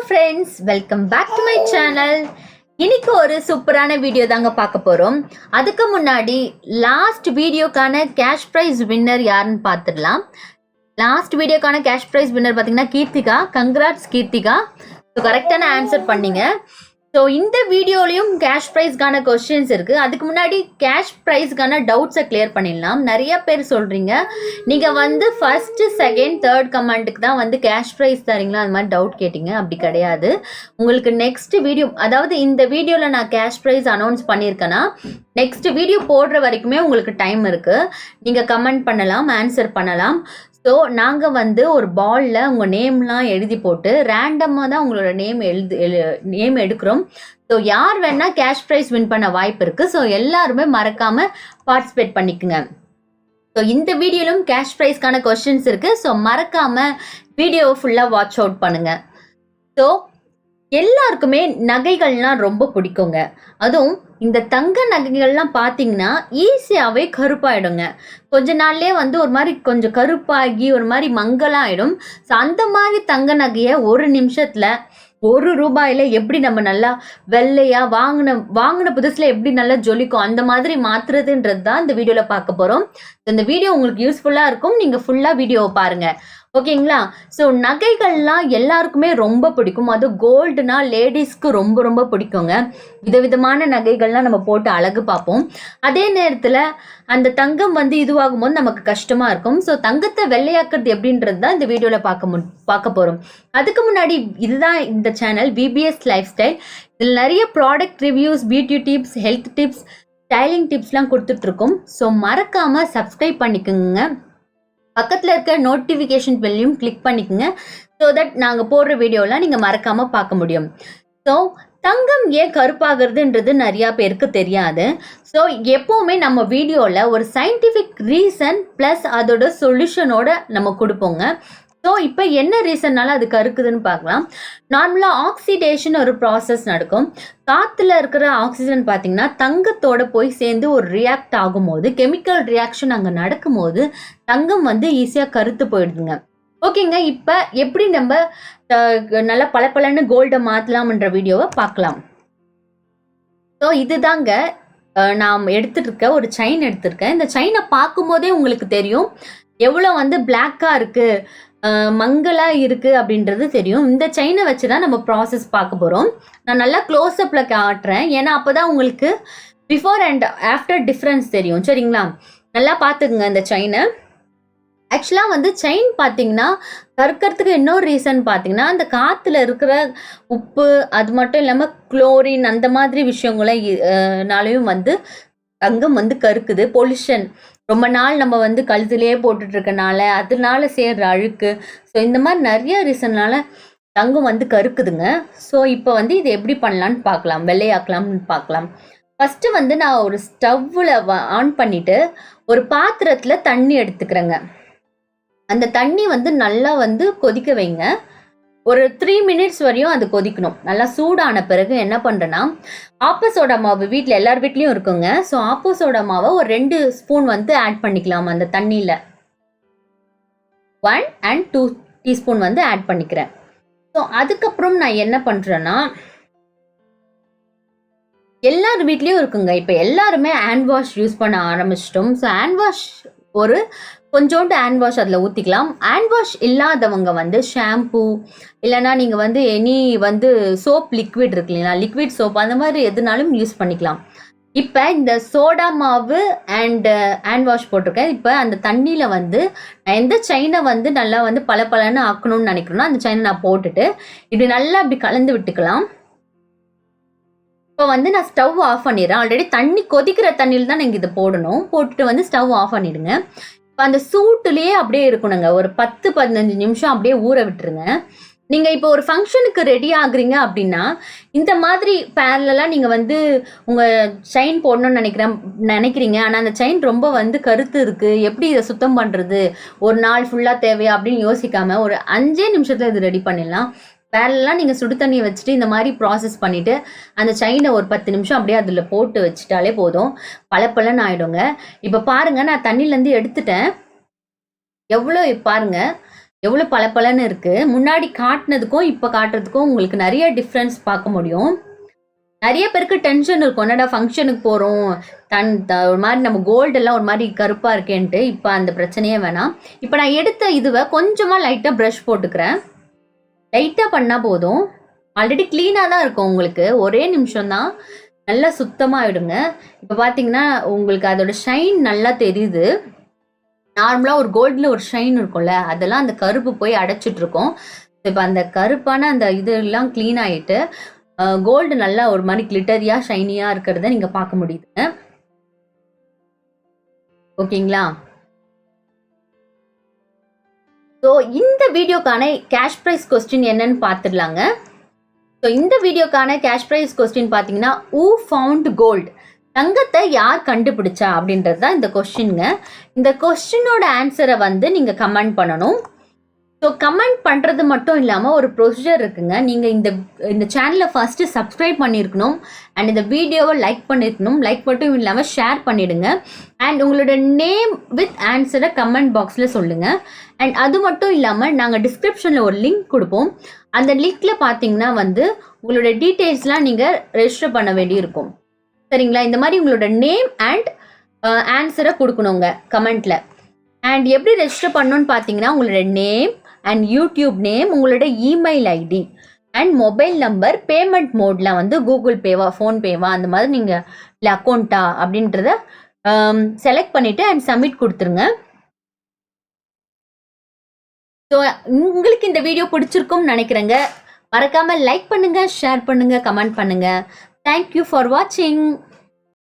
friends, welcome back to my channel. இன்னைக்கு ஒரு சூப்பரான வீடியோ தாங்க பார்க்க போறோம். அதுக்கு முன்னாடி லாஸ்ட் வீடியோக்கான கேஷ் பிரைஸ் வின்னர் யாருன்னு பார்த்துடலாம். லாஸ்ட் வீடியோக்கான கேஷ் பிரைஸ் வின்னர் பார்த்தீங்கன்னா கீர்த்திகா. கங்க்ராட்ஸ் கீர்த்திகா. ஸோ கரெக்டான ஆன்சர் பண்ணீங்க. ஸோ இந்த வீடியோலையும் கேஷ் ப்ரைஸ்க்கான கொஸ்டின்ஸ் இருக்குது. அதுக்கு முன்னாடி கேஷ் ப்ரைஸ்க்கான டவுட்ஸை கிளியர் பண்ணிடலாம். நிறைய பேர் சொல்கிறீங்க நீங்கள் வந்து ஃபஸ்ட்டு செகண்ட் தேர்ட் கமெண்ட்டுக்கு தான் வந்து கேஷ் ப்ரைஸ் தரீங்களா, அது மாதிரி டவுட் கேட்டிங்க. அப்படி கிடையாது. உங்களுக்கு நெக்ஸ்ட் வீடியோ, அதாவது இந்த வீடியோவில் நான் கேஷ் ப்ரைஸ் அனௌன்ஸ் பண்ணியிருக்கேன்னா நெக்ஸ்ட் வீடியோ போடுற வரைக்குமே உங்களுக்கு டைம் இருக்குது. நீங்கள் கமெண்ட் பண்ணலாம், ஆன்சர் பண்ணலாம். ஸோ நாங்கள் வந்து ஒரு பாலில் உங்கள் நேம்லாம் எழுதி போட்டு ரேண்டமாக தான் உங்களோட நேம் எடுக்கிறோம். ஸோ யார் வேணால் கேஷ் ப்ரைஸ் வின் பண்ண வாய்ப்பு இருக்குது. ஸோ எல்லாருமே மறக்காமல் பார்ட்டிசிபேட் பண்ணிக்கோங்க. ஸோ இந்த வீடியோலும் கேஷ் ப்ரைஸ்க்கான கொஸ்டின்ஸ் இருக்குது. ஸோ மறக்காமல் வீடியோவை ஃபுல்லாக வாட்ச் அவுட் பண்ணுங்கள். ஸோ எல்லாருக்குமே நகைகள்லாம் ரொம்ப பிடிக்குங்க. அதுவும் இந்த தங்க நகைகள்லாம் பார்த்தீங்கன்னா ஈஸியாகவே கருப்பாயிடுங்க. கொஞ்ச நாள்லேயே வந்து ஒரு மாதிரி கொஞ்சம் கருப்பாகி ஒரு மாதிரி மங்கலாயிடும். ஸோ அந்த மாதிரி தங்க நகையை ஒரு நிமிஷத்தில் ₹1 எப்படி நம்ம நல்லா வெள்ளையாக வாங்கின புதுசில் எப்படி நல்லா ஜொலிக்கும் அந்த மாதிரி மாற்றுறதுன்றது தான் இந்த வீடியோவில் பார்க்க போகிறோம். இந்த வீடியோ உங்களுக்கு யூஸ்ஃபுல்லாக இருக்கும். நீங்கள் ஃபுல்லாக வீடியோவை பாருங்கள், ஓகேங்களா? ஸோ நகைகள்லாம் எல்லாருக்குமே ரொம்ப பிடிக்கும். அது கோல்டுனா லேடிஸ்க்கு ரொம்ப ரொம்ப பிடிக்குங்க. விதவிதமான நகைகள்லாம் நம்ம போட்டு அழகு பார்ப்போம். அதே நேரத்தில் அந்த தங்கம் வந்து இதுவாகும் போது நமக்கு கஷ்டமாக இருக்கும். ஸோ தங்கத்தை வெள்ளையாக்குறது எப்படின்றது தான் இந்த வீடியோவில் பார்க்க போகிறோம். அதுக்கு முன்னாடி இதுதான் இந்த சேனல் VBS லைஃப் ஸ்டைல். இதில் நிறைய product reviews, beauty tips, health tips, styling டிப்ஸ்லாம் கொடுத்துட்ருக்கோம். ஸோ மறக்காமல் சப்ஸ்கிரைப் பண்ணிக்கோங்க. பக்கத்தில் இருக்க நோட்டிஃபிகேஷன் பெல்லையும் கிளிக் பண்ணிக்கோங்க. ஸோ தட் நாங்கள் போடுற வீடியோலாம் நீங்கள் மறக்காமல் பார்க்க முடியும். ஸோ தங்கம் ஏன் கருப்பாகிறதுன்றது நிறையா பேருக்கு தெரியாது. ஸோ எப்போவுமே நம்ம வீடியோவில் ஒரு சயின்டிஃபிக் ரீசன் ப்ளஸ் அதோட சொல்யூஷனோட நம்ம கொடுப்போங்க. ஸோ இப்போ என்ன ரீசன்னால அது கருக்குதுன்னு பார்க்கலாம். நார்மலாக ஆக்சிடேஷன் ஒரு ப்ராசஸ் நடக்கும். காற்றுல இருக்கிற ஆக்சிஜன் பார்த்தீங்கன்னா தங்கத்தோட போய் சேர்ந்து ஒரு ரியாக்ட் ஆகும்போது, கெமிக்கல் ரியாக்ஷன் அங்கே நடக்கும்போது தங்கம் வந்து ஈஸியாக கருத்து போயிடுதுங்க. ஓகேங்க, இப்போ எப்படி நம்ம நல்லா பளபளன்னு கோல்டை மாற்றலாம்ன்ற வீடியோவை பார்க்கலாம். ஸோ இதுதாங்க நான் எடுத்துட்டு இருக்க ஒரு செயின் எடுத்திருக்கேன். இந்த செயினை பார்க்கும்போதே உங்களுக்கு தெரியும் எவ்வளோ வந்து பிளாக்காக இருக்குது, மங்கலாக இருக்குது அப்படின்றது தெரியும். இந்த செயினை வச்சு தான் நம்ம ப்ராசஸ் பார்க்க போகிறோம். நான் நல்லா க்ளோஸ்அப்பில் காட்டுறேன், ஏன்னா அப்போ தான் உங்களுக்கு பிஃபோர் அண்ட் ஆஃப்டர் டிஃப்ரென்ஸ் தெரியும். சரிங்களா? நல்லா பார்த்துக்குங்க இந்த செயினை. ஆக்சுவலாக வந்து செயின் பார்த்தீங்கன்னா கற்கிறதுக்கு இன்னொரு ரீசன் பார்த்தீங்கன்னா அந்த காற்றுல இருக்கிற உப்பு, அது மட்டும் இல்லாமல் குளோரின், அந்த மாதிரி விஷயங்களாலையும் வந்து தங்கம் வந்து கருக்குது. பொல்யூஷன் ரொம்ப நாள் நம்ம வந்து கழுத்துலேயே போட்டுட்ருக்கனால அதனால சேர்ற அழுக்கு, ஸோ இந்த மாதிரி நிறைய ரீசன்னால தங்கம் வந்து கருக்குதுங்க. ஸோ இப்போ வந்து இது எப்படி பண்ணலான்னு பார்க்கலாம், வெள்ளையாக்கலாம்னு பார்க்கலாம். ஃபஸ்ட்டு வந்து நான் ஒரு ஸ்டவ்வில் ஆன் பண்ணிவிட்டு ஒரு பாத்திரத்தில் தண்ணி எடுத்துக்கிறேங்க. அந்த தண்ணி வந்து நல்லா வந்து கொதிக்க வைங்க. ஒரு 3 minutes வரையும் அது கொதிக்கணும். நல்லா சூடான பிறகு என்ன பண்ணுறேன்னா, ஆப்ப சோடா மாவு வீட்டில் எல்லார் வீட்லேயும் இருக்குங்க. ஸோ ஆப்ப சோடா மாவை ஒரு 2 ஸ்பூன் வந்து ஆட் பண்ணிக்கலாம் அந்த தண்ணியில். 1 and 2 teaspoon வந்து ஆட் பண்ணிக்கிறேன். ஸோ அதுக்கப்புறம் நான் என்ன பண்ணுறேன்னா, எல்லார் வீட்லேயும் இருக்குங்க. இப்போ எல்லாருமே ஹேண்ட் வாஷ் யூஸ் பண்ண ஆரம்பிச்சிட்டோம். ஸோ ஹேண்ட் வாஷ் ஒரு கொஞ்சோண்டு ஹேண்ட் வாஷ் அதில் ஊற்றிக்கலாம். ஹேண்ட் வாஷ் இல்லாதவங்க வந்து ஷாம்பூ இல்லைனா நீங்கள் வந்து எனி வந்து சோப் லிக்விட் இருக்கு இல்லைங்களா, லிக்விட் சோப், அந்த மாதிரி எதுனாலும் யூஸ் பண்ணிக்கலாம். இப்போ இந்த சோடா மாவு அண்ட் ஹேண்ட் வாஷ் போட்டிருக்கேன். இப்போ அந்த தண்ணியில் வந்து நான் எந்த செயினை வந்து நல்லா வந்து பளபளன்னு ஆக்கணும்னு நினைக்கிறேன்னா அந்த செயினை நான் போட்டுட்டு இப்படி நல்லா இப்படி கலந்து விட்டுக்கலாம். இப்போ வந்து நான் ஸ்டவ் ஆஃப் பண்ணிடுறேன். ஆல்ரெடி தண்ணி கொதிக்கிற தண்ணியில் தான் நீங்கள் இதை போடணும். போட்டுட்டு வந்து ஸ்டவ் ஆஃப் பண்ணிவிடுங்க. இப்போ அந்த சூட்டுலேயே அப்படியே இருக்கணுங்க. ஒரு 10-15 நிமிஷம் அப்படியே ஊற விட்டுருங்க. நீங்கள் இப்போ ஒரு ஃபங்க்ஷனுக்கு ரெடி ஆகுறீங்க அப்படின்னா இந்த மாதிரி பேரலாம் நீங்கள் வந்து உங்கள் செயின் போடணும்னு நினைக்கிறீங்க. ஆனால் அந்த செயின் ரொம்ப வந்து கருத்து இருக்குது, எப்படி இதை சுத்தம் பண்ணுறது, ஒரு நாள் ஃபுல்லாக தேவையா அப்படின்னு யோசிக்காமல் ஒரு 5 நிமிஷத்தில் இது ரெடி பண்ணிடலாம். பேரலாம் நீங்கள் சுடு தண்ணியை வச்சுட்டு இந்த மாதிரி ப்ராசஸ் பண்ணிவிட்டு அந்த செயினை ஒரு 10 நிமிஷம் அப்படியே அதில் போட்டு வச்சுட்டாலே போதும், பளபளன்னு ஆகிடுங்க. இப்போ பாருங்கள், நான் தண்ணியிலேருந்து எடுத்துட்டேன். எவ்வளோ பாருங்கள், எவ்வளோ பளபளன்னு இருக்கு. முன்னாடி காட்டினதுக்கும் இப்போ காட்டுறதுக்கும் உங்களுக்கு நிறைய டிஃப்ரென்ஸ் பார்க்க முடியும். நிறைய பேருக்கு டென்ஷன் இருக்கும், என்னடா ஃபங்க்ஷனுக்கு போகிறோம், ஒரு மாதிரி நம்ம கோல்டெல்லாம் ஒரு மாதிரி கருப்பாக இருக்கேன்ட்டு. இப்போ அந்த பிரச்சனையே வேணாம். இப்போ நான் எடுத்த இதுவை கொஞ்சமாக லைட்டாக ப்ரஷ் போட்டுக்கிறேன். லைட்டாக பண்ணால் போதும். ஆல்ரெடி க்ளீனாக தான் இருக்கும், உங்களுக்கு ஒரே நிமிஷம் தான் நல்லா சுத்தமாக ஆகிடுங்க. இப்போ பார்த்தீங்கன்னா உங்களுக்கு அதோட ஷைன் நல்லா தெரியுது. நார்மலாக ஒரு கோல்டில் ஒரு ஷைன் இருக்கும்ல, அதெல்லாம் அந்த கருப்பு போய் அடைச்சிட்டு இருக்கோம். இப்போ அந்த கருப்பான அந்த இதெல்லாம் க்ளீன் ஆகிட்டு கோல்டு நல்லா ஒரு மாதிரி கிளிட்டரியாக ஷைனியாக இருக்கிறத நீங்கள் பார்க்க முடியுதுங்க. ஓகேங்களா? ஸோ இந்த வீடியோக்கான கேஷ் ப்ரைஸ் கொஸ்டின் என்னன்னு பார்த்துடலாங்க. ஸோ இந்த வீடியோக்கான கேஷ் ப்ரைஸ் கொஸ்டின் பார்த்தீங்கன்னா, ஹூ ஃபவுண்ட் கோல்டு? தங்கத்தை யார் கண்டுபிடிச்சா அப்படின்றது தான் இந்த கொஸ்டின்ங்க. இந்த கொஸ்டினோட ஆன்சரை வந்து நீங்கள் கமெண்ட் பண்ணணும். ஸோ கமெண்ட் பண்ணுறது மட்டும் இல்லாமல் ஒரு ப்ரொசீஜர் இருக்குங்க. நீங்கள் இந்த சேனலை ஃபஸ்ட்டு சப்ஸ்கிரைப் பண்ணியிருக்கணும் அண்ட் இந்த வீடியோவை லைக் பண்ணியிருக்கணும். லைக் மட்டும் இல்லாமல் ஷேர் பண்ணிவிடுங்க. அண்ட் உங்களோட நேம் வித் ஆன்சரை கமெண்ட் பாக்ஸில் சொல்லுங்கள். அண்ட் அது மட்டும் இல்லாமல் நாங்கள் டிஸ்கிரிப்ஷனில் ஒரு லிங்க் கொடுப்போம். அந்த லிங்க்கில் பார்த்தீங்கன்னா வந்து உங்களோட டீட்டெயில்ஸ்லாம் நீங்கள் ரெஜிஸ்டர் பண்ண வேண்டியிருக்கும். சரிங்களா? இந்த மாதிரி உங்களோட நேம் அண்ட் ஆன்சரை கொடுக்கணுங்க கமெண்ட்டில். அண்ட் எப்படி ரெஜிஸ்டர் பண்ணணும்னு பார்த்தீங்கன்னா, உங்களோட நேம் அண்ட் யூடியூப் நேம், உங்களோட email ID and mobile number, payment மோடில் வந்து கூகுள் பேவா ஃபோன்பேவா அந்த மாதிரி நீங்கள் இல்லை அக்கௌண்ட்டா அப்படின்றத செலக்ட் பண்ணிவிட்டு அண்ட் சப்மிட் கொடுத்துருங்க. ஸோ உங்களுக்கு இந்த வீடியோ பிடிச்சிருக்கும்னு நினைக்கிறேங்க. மறக்காமல் லைக் பண்ணுங்கள், ஷேர் பண்ணுங்கள், கமெண்ட் பண்ணுங்கள். தேங்க்யூ ஃபார் வாட்சிங்.